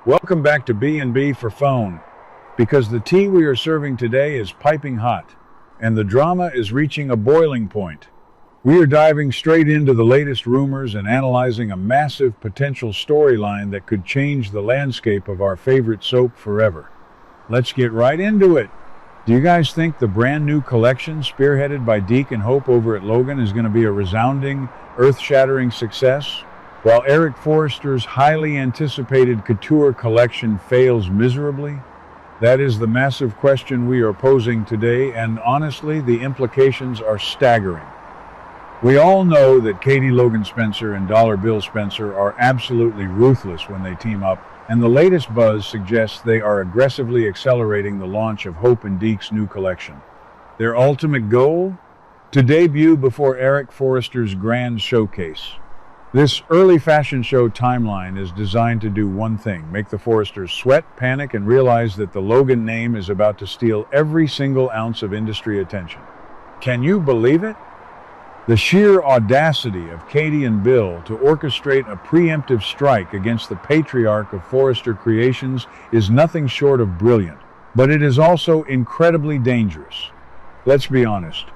Welcome back to B&B for Phone, because the tea we are serving today is piping hot, and the drama is reaching a boiling point. We are diving straight into the latest rumors and analyzing a massive potential storyline that could change the landscape of our favorite soap forever. Let's get right into it. Do you guys think the brand new collection spearheaded by Deke and Hope over at Logan is going to be a resounding, earth-shattering success? While Eric Forrester's highly anticipated couture collection fails miserably? That is the massive question we are posing today, and honestly, the implications are staggering. We all know that Katie Logan Spencer and Dollar Bill Spencer are absolutely ruthless when they team up, and the latest buzz suggests they are aggressively accelerating the launch of Hope and Deke's new collection. Their ultimate goal? To debut before Eric Forrester's grand showcase. This early fashion show timeline is designed to do one thing: make the Forresters sweat, panic, and realize that the Logan name is about to steal every single ounce of industry attention. Can you believe it? The sheer audacity of Katie and Bill to orchestrate a preemptive strike against the patriarch of Forrester Creations is nothing short of brilliant, but it is also incredibly dangerous. Let's be honest,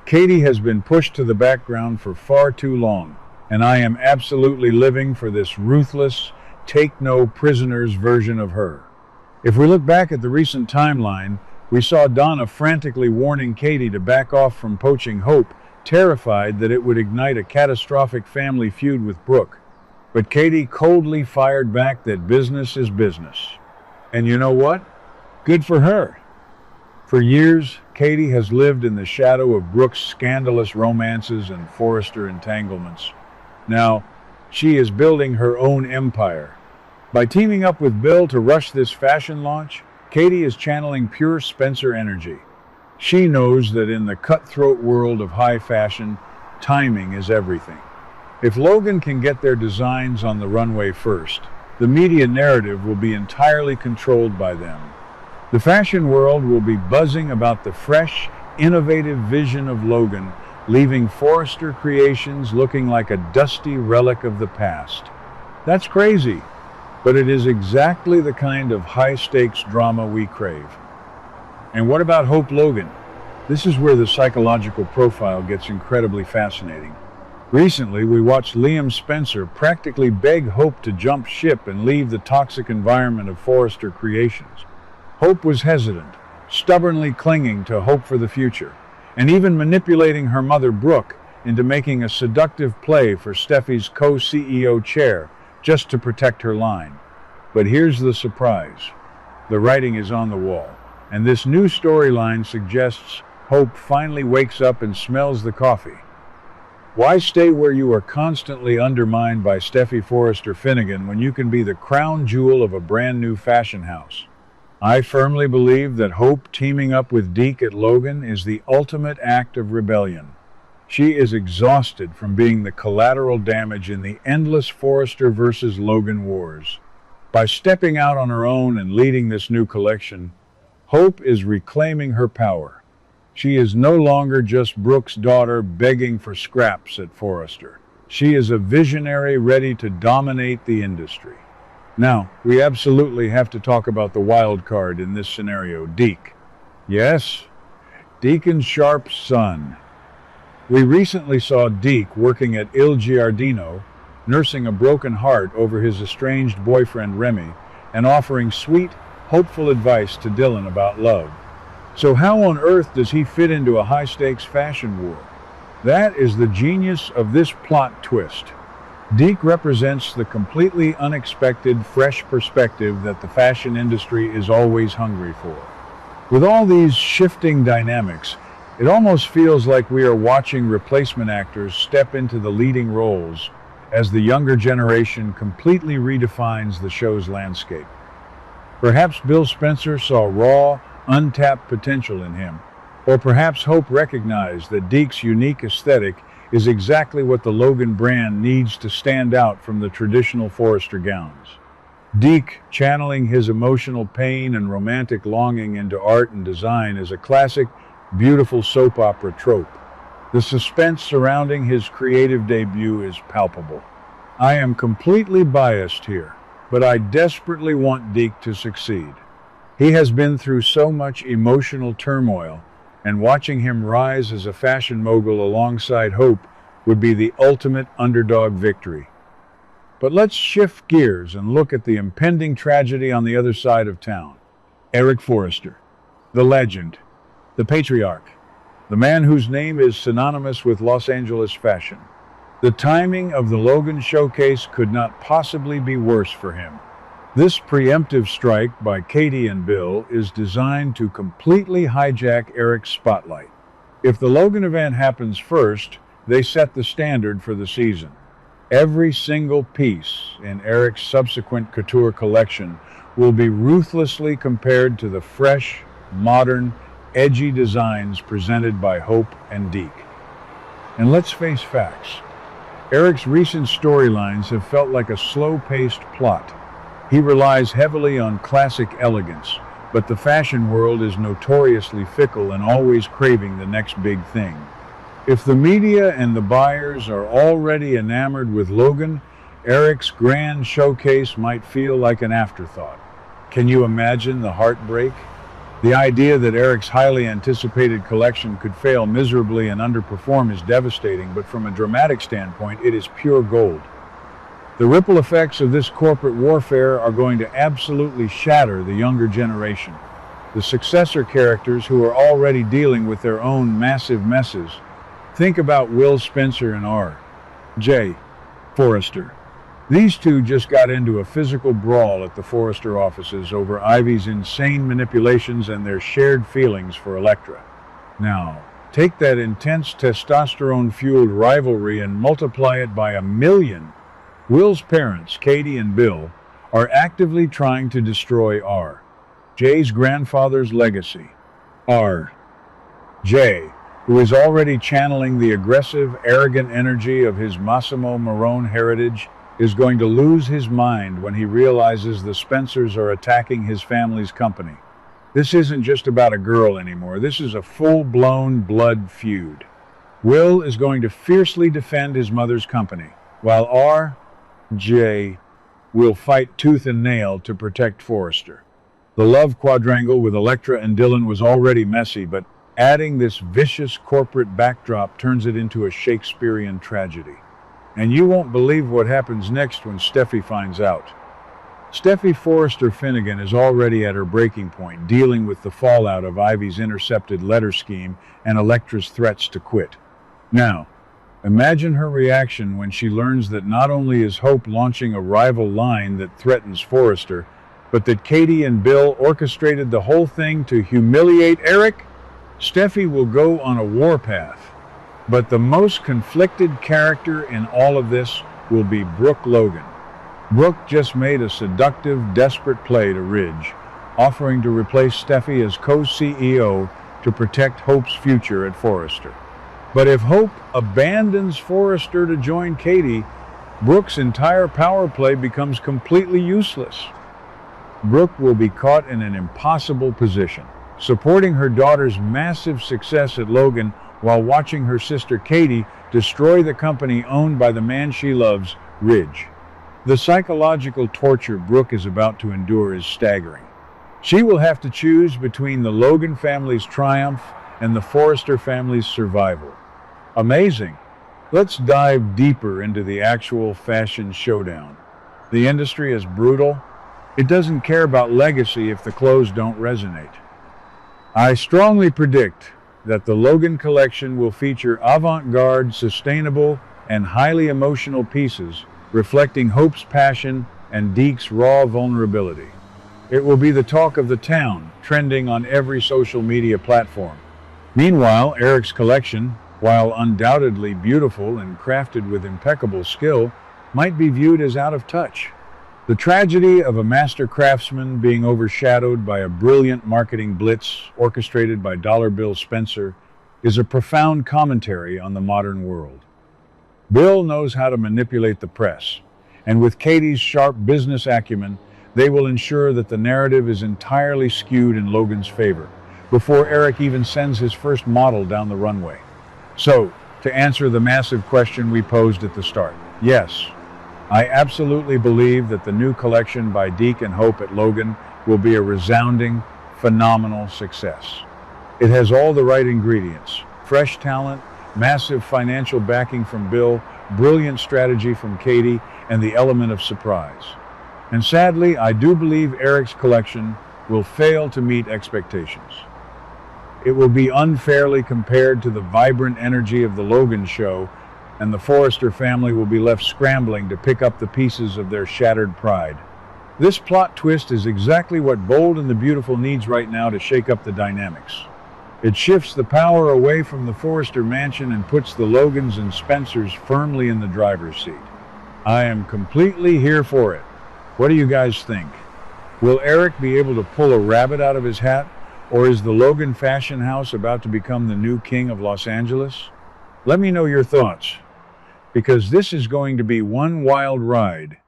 Katie has been pushed to the background for far too long, and I am absolutely living for this ruthless, take-no-prisoners version of her. If we look back at the recent timeline, we saw Donna frantically warning Katie to back off from poaching Hope, terrified that it would ignite a catastrophic family feud with Brooke. But Katie coldly fired back that business is business. And you know what? Good for her. For years, Katie has lived in the shadow of Brooke's scandalous romances and Forrester entanglements. Now, she is building her own empire. By teaming up with Bill to rush this fashion launch, Katie is channeling pure Spencer energy. She knows that in the cutthroat world of high fashion, timing is everything. If Logan can get their designs on the runway first, the media narrative will be entirely controlled by them. The fashion world will be buzzing about the fresh, innovative vision of Logan, leaving Forrester Creations looking like a dusty relic of the past. That's crazy, but it is exactly the kind of high-stakes drama we crave. And what about Hope Logan? This is where the psychological profile gets incredibly fascinating. Recently, we watched Liam Spencer practically beg Hope to jump ship and leave the toxic environment of Forrester Creations. Hope was hesitant, stubbornly clinging to hope for the future, and even manipulating her mother Brooke into making a seductive play for Steffi's co-CEO chair just to protect her line. But here's the surprise. The writing is on the wall, and this new storyline suggests Hope finally wakes up and smells the coffee. Why stay where you are constantly undermined by Steffi Forrester Finnegan when you can be the crown jewel of a brand new fashion house? I firmly believe that Hope teaming up with Deke at Logan is the ultimate act of rebellion. She is exhausted from being the collateral damage in the endless Forrester versus Logan wars. By stepping out on her own and leading this new collection, Hope is reclaiming her power. She is no longer just Brooke's daughter begging for scraps at Forrester. She is a visionary ready to dominate the industry. Now, we absolutely have to talk about the wild card in this scenario, Deke. Yes, Deacon Sharp's son. We recently saw Deke working at Il Giardino, nursing a broken heart over his estranged boyfriend Remy, and offering sweet, hopeful advice to Dylan about love. So how on earth does he fit into a high-stakes fashion war? That is the genius of this plot twist. Deke represents the completely unexpected, fresh perspective that the fashion industry is always hungry for. With all these shifting dynamics, it almost feels like we are watching replacement actors step into the leading roles as the younger generation completely redefines the show's landscape. Perhaps Bill Spencer saw raw, untapped potential in him, or perhaps Hope recognized that Deke's unique aesthetic is exactly what the Logan brand needs to stand out from the traditional Forrester gowns. Deke channeling his emotional pain and romantic longing into art and design is a classic, beautiful soap opera trope. The suspense surrounding his creative debut is palpable. I am completely biased here, but I desperately want Deke to succeed. He has been through so much emotional turmoil, and watching him rise as a fashion mogul alongside Hope would be the ultimate underdog victory. But let's shift gears and look at the impending tragedy on the other side of town. Eric Forrester, the legend, the patriarch, the man whose name is synonymous with Los Angeles fashion. The timing of the Logan showcase could not possibly be worse for him. This preemptive strike by Katie and Bill is designed to completely hijack Eric's spotlight. If the Logan event happens first, they set the standard for the season. Every single piece in Eric's subsequent couture collection will be ruthlessly compared to the fresh, modern, edgy designs presented by Hope and Deke. And let's face facts. Eric's recent storylines have felt like a slow-paced plot. He relies heavily on classic elegance, but the fashion world is notoriously fickle and always craving the next big thing. If the media and the buyers are already enamored with Logan, Eric's grand showcase might feel like an afterthought. Can you imagine the heartbreak? The idea that Eric's highly anticipated collection could fail miserably and underperform is devastating, but from a dramatic standpoint, it is pure gold. The ripple effects of this corporate warfare are going to absolutely shatter the younger generation. The successor characters who are already dealing with their own massive messes. Think about Will Spencer and R.J. Forrester. These two just got into a physical brawl at the Forrester offices over Ivy's insane manipulations and their shared feelings for Elektra. Now, take that intense testosterone-fueled rivalry and multiply it by 1,000,000. Will's parents, Katie and Bill, are actively trying to destroy R.J.'s grandfather's legacy. R.J., who is already channeling the aggressive, arrogant energy of his Massimo Marone heritage, is going to lose his mind when he realizes the Spencers are attacking his family's company. This isn't just about a girl anymore. This is a full-blown blood feud. Will is going to fiercely defend his mother's company, while R.J. will fight tooth and nail to protect Forrester. The love quadrangle with Elektra and Dylan was already messy, but adding this vicious corporate backdrop turns it into a Shakespearean tragedy. And you won't believe what happens next when Steffi finds out. Steffi Forrester Finnegan is already at her breaking point, dealing with the fallout of Ivy's intercepted letter scheme and Elektra's threats to quit. Now, imagine her reaction when she learns that not only is Hope launching a rival line that threatens Forrester, but that Katie and Bill orchestrated the whole thing to humiliate Eric. Steffi will go on a warpath. But the most conflicted character in all of this will be Brooke Logan. Brooke just made a seductive, desperate play to Ridge, offering to replace Steffi as co-CEO to protect Hope's future at Forrester. But if Hope abandons Forrester to join Katie, Brooke's entire power play becomes completely useless. Brooke will be caught in an impossible position, supporting her daughter's massive success at Logan while watching her sister Katie destroy the company owned by the man she loves, Ridge. The psychological torture Brooke is about to endure is staggering. She will have to choose between the Logan family's triumph and the Forrester family's survival. Amazing. Let's dive deeper into the actual fashion showdown. The industry is brutal. It doesn't care about legacy if the clothes don't resonate. I strongly predict that the Logan collection will feature avant-garde, sustainable, and highly emotional pieces reflecting Hope's passion and Deke's raw vulnerability. It will be the talk of the town, trending on every social media platform. Meanwhile, Eric's collection, while undoubtedly beautiful and crafted with impeccable skill, might be viewed as out of touch. The tragedy of a master craftsman being overshadowed by a brilliant marketing blitz orchestrated by Dollar Bill Spencer is a profound commentary on the modern world. Bill knows how to manipulate the press, and with Katie's sharp business acumen, they will ensure that the narrative is entirely skewed in Logan's favor, before Eric even sends his first model down the runway. So, to answer the massive question we posed at the start, yes, I absolutely believe that the new collection by Deke and Hope at Logan will be a resounding, phenomenal success. It has all the right ingredients: fresh talent, massive financial backing from Bill, brilliant strategy from Katie, and the element of surprise. And sadly, I do believe Eric's collection will fail to meet expectations. It will be unfairly compared to the vibrant energy of the Logan show, and the Forrester family will be left scrambling to pick up the pieces of their shattered pride. This plot twist is exactly what Bold and the Beautiful needs right now to shake up the dynamics. It shifts the power away from the Forrester mansion and puts the Logans and Spencers firmly in the driver's seat. I am completely here for it. What do you guys think? Will Eric be able to pull a rabbit out of his hat? Or is the Logan fashion house about to become the new king of Los Angeles? Let me know your thoughts, because this is going to be one wild ride.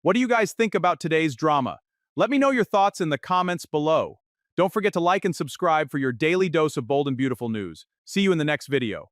What do you guys think about today's drama? Let me know your thoughts in the comments below. Don't forget to like and subscribe for your daily dose of bold and beautiful news. See you in the next video.